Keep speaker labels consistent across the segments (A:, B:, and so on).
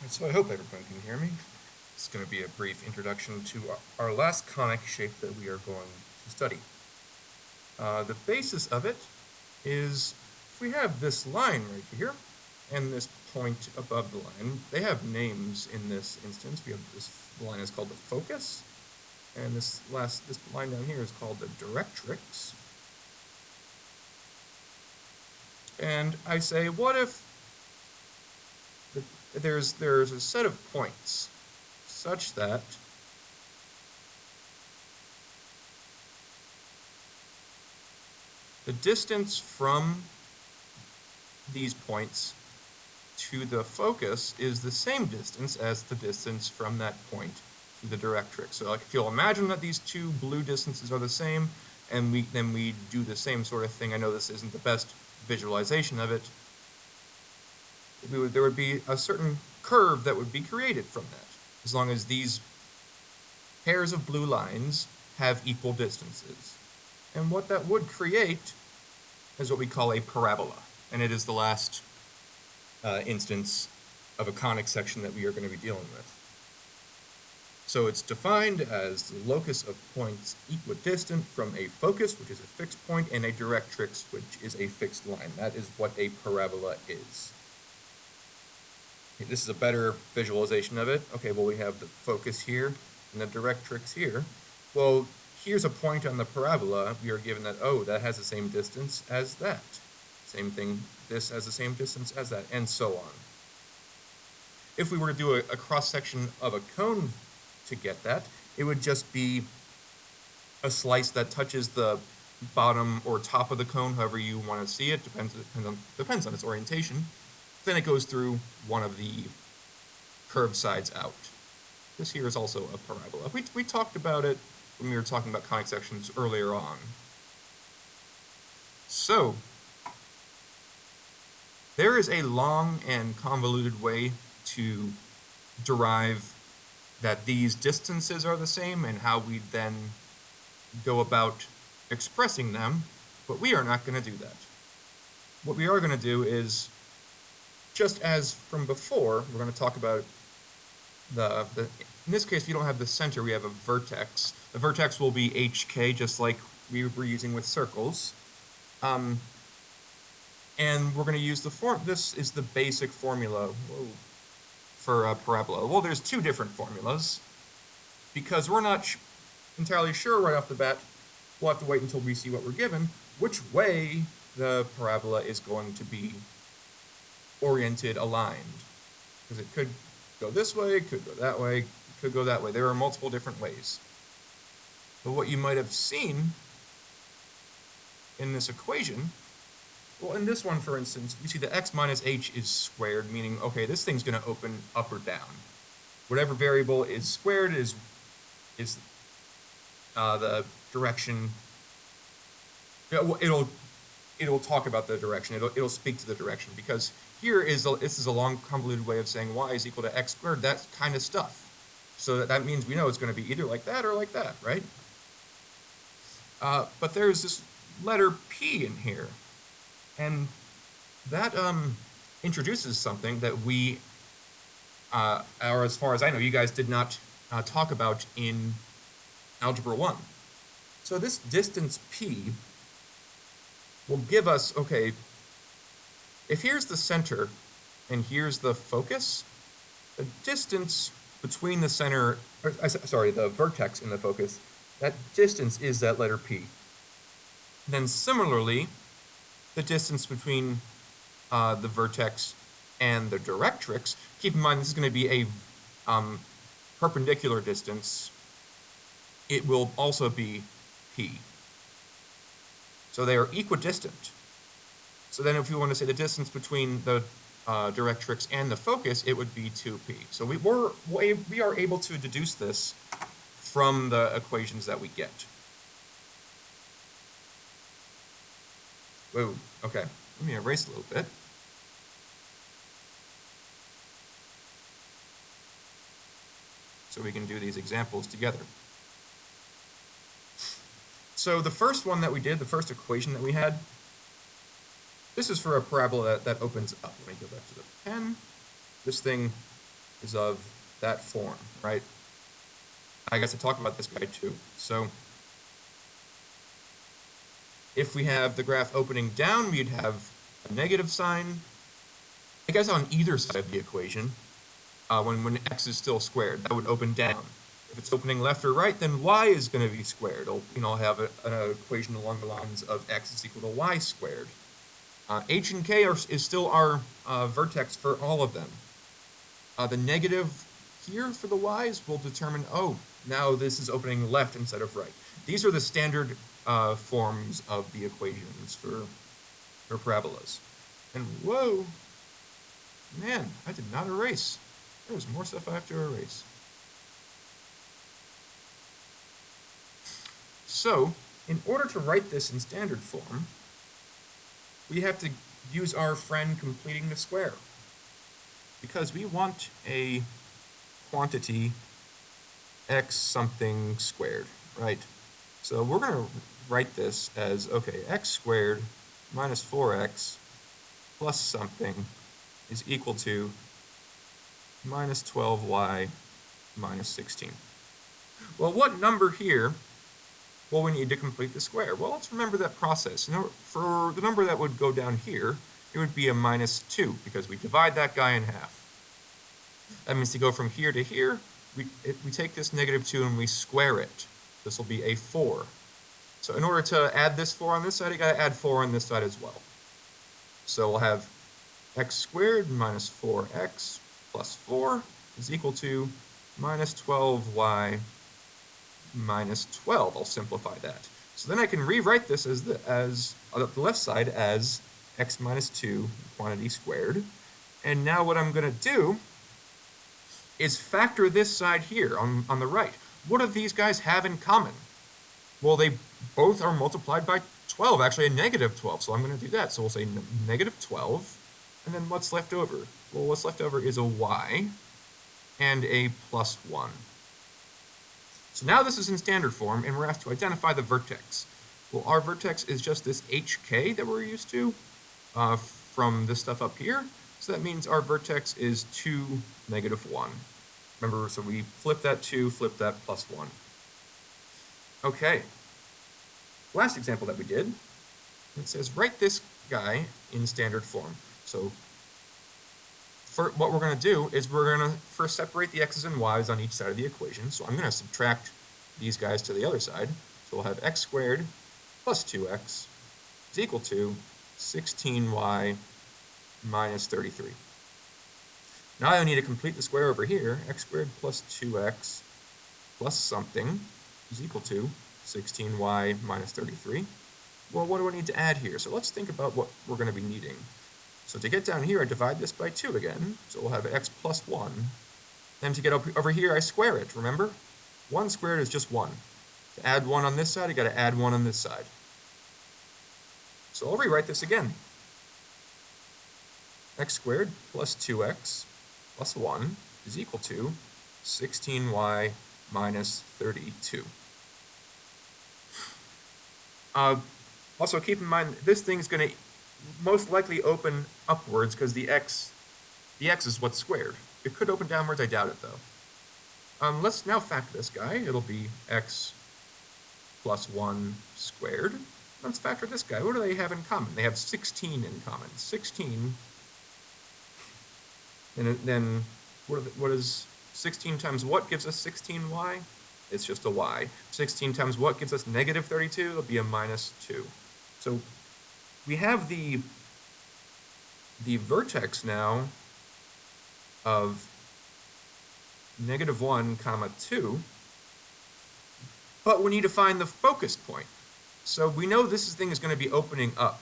A: So I hope everyone can hear me. It's going to be a brief introduction to our last conic shape that we are going to study. The basis of it is if we have this line right here and this point above the line, they have names in this instance. We have this line is called the focus, and this line down here is called the directrix. And I say, what if there's a set of points such that the distance from these points to the focus is the same distance as the distance from that point to the directrix. So like if you'll imagine that these two blue distances are the same, and then we do the same sort of thing. I know this isn't the best visualization of it. There would be a certain curve that would be created from that, as long as these pairs of blue lines have equal distances. And what that would create is what we call a parabola, and it is the last instance of a conic section that we are going to be dealing with. So it's defined as the locus of points equidistant from a focus, which is a fixed point, and a directrix, which is a fixed line. That is what a parabola is. Okay, this is a better visualization of it. Okay, well, we have the focus here and the directrix here. Well, here's a point on the parabola. We are given that, oh, that has the same distance as that. Same thing, this has the same distance as that, and so on. If we were to do a cross-section of a cone to get that, it would just be a slice that touches the bottom or top of the cone, however you want to see it, depends on its orientation. Then it goes through one of the curved sides out. This here is also a parabola. We talked about it when we were talking about conic sections earlier on. So, there is a long and convoluted way to derive that these distances are the same and how we then go about expressing them, but we are not going to do that. What we are going to do is, just as from before, we're going to talk about in this case, we don't have the center, we have a vertex. The vertex will be HK, just like we were using with circles. And we're going to use this is the basic formula for a parabola. Well, there's two different formulas, because we're not entirely sure right off the bat. We'll have to wait until we see what we're given, which way the parabola is going to be oriented, aligned. Because it could go this way, it could go that way, it could go that way. There are multiple different ways. But what you might have seen in this equation, well, in this one, for instance, you see the x minus h is squared, meaning, okay, this thing's going to open up or down. Whatever variable is squared is the direction. It'll talk about the direction. It'll speak to the direction, because this is a long convoluted way of saying y is equal to x squared, that kind of stuff. So that means we know it's going to be either like that or like that, right? But there's this letter p in here, and that introduces something that we, or as far as I know, you guys did not talk about in Algebra 1. So this distance p will give us, okay, if here's the center and here's the focus, the distance between the center, the vertex and the focus, that distance is that letter p. Then similarly, the distance between the vertex and the directrix, keep in mind this is going to be a perpendicular distance. It will also be p. So they are equidistant. So then if we want to say the distance between the directrix and the focus, it would be 2p. So we are able to deduce this from the equations that we get. Whoa, okay. Let me erase a little bit. So we can do these examples together. So the first one that we did, the first equation that we had, this is for a parabola that opens up. Let me go back to the pen. This thing is of that form, right? I guess I talked about this guy too. So if we have the graph opening down, we'd have a negative sign, I guess on either side of the equation. When x is still squared, that would open down. If it's opening left or right, then y is going to be squared. I'll have an equation along the lines of x is equal to y squared. H and k is still our vertex for all of them. The negative here for the y's will determine, oh, now this is opening left instead of right. These are the standard forms of the equations for parabolas. And whoa, man, I did not erase. There's more stuff I have to erase. So, in order to write this in standard form, we have to use our friend completing the square. Because we want a quantity x something squared, right? So we're going to write this as, okay, x squared minus 4x plus something is equal to minus 12y minus 16. Well, what number here will we need to complete the square? Well, let's remember that process. For the number that would go down here, it would be a minus 2, because we divide that guy in half. That means to go from here to here, we take this negative 2 and we square it. This will be a 4. So in order to add this 4 on this side, you got to add 4 on this side as well. So we'll have x squared minus 4x plus 4 is equal to minus 12y minus 12. I'll simplify that. So then I can rewrite this as on the left side as x minus 2 quantity squared. And now what I'm going to do is factor this side here on the right. What do these guys have in common? Well, they both are multiplied by 12, actually a negative 12, so I'm going to do that. So we'll say negative 12, and then what's left over? Well, what's left over is a y and a plus 1. So now this is in standard form, and we're asked to identify the vertex. Well, our vertex is just this hk that we're used to from this stuff up here. So that means our vertex is 2, negative 1. Remember, so we flip that 2, flip that plus 1. Okay. Last example that we did, it says write this guy in standard form. So what we're going to do is we're going to first separate the x's and y's on each side of the equation. So I'm going to subtract these guys to the other side. So we'll have x squared plus 2x is equal to 16y minus 33. Now I need to complete the square over here. X squared plus 2x plus something is equal to 16y minus 33. Well, what do I need to add here? So let's think about what we're going to be needing. So to get down here, I divide this by 2 again. So we'll have x plus 1. Then to get over here, I square it, remember? 1 squared is just 1. To add 1 on this side, I got to add 1 on this side. So I'll rewrite this again. X squared plus 2x plus 1 is equal to 16y minus 32. Also keep in mind, this thing's going to most likely open upwards because the x is what's squared. It could open downwards, I doubt it though. Let's now factor this guy. It'll be x plus 1 squared. Let's factor this guy. What do they have in common? They have 16 in common. 16, and then what is 16 times what gives us 16y? It's just a y. 16 times what gives us negative 32? It'll be a minus 2. So we have the vertex now of negative 1 comma 2, but we need to find the focus point. So we know this thing is going to be opening up,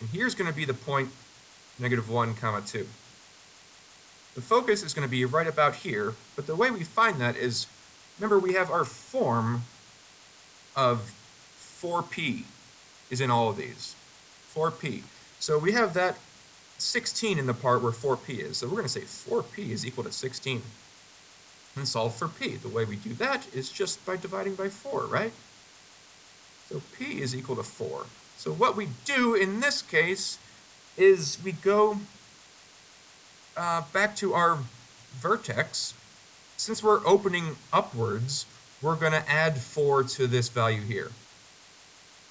A: and here's going to be the point negative 1 comma 2. The focus is going to be right about here, but the way we find that is, remember we have our form of 4p is in all of these. 4p. So we have that 16 in the part where 4p is. So we're going to say 4p is equal to 16 and solve for p. The way we do that is just by dividing by 4, right? So p is equal to 4. So what we do in this case is we go back to our vertex, since we're opening upwards, we're going to add 4 to this value here.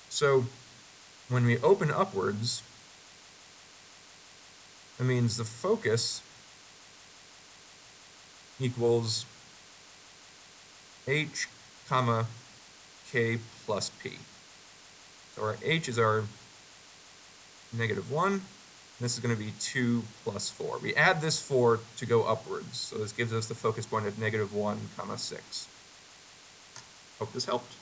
A: So when we open upwards, that means the focus equals h comma k plus p. So our h is our -1, and this is going to be 2 plus 4. We add this 4 to go upwards, so this gives us the focus point of -1 comma 6. Hope this helped.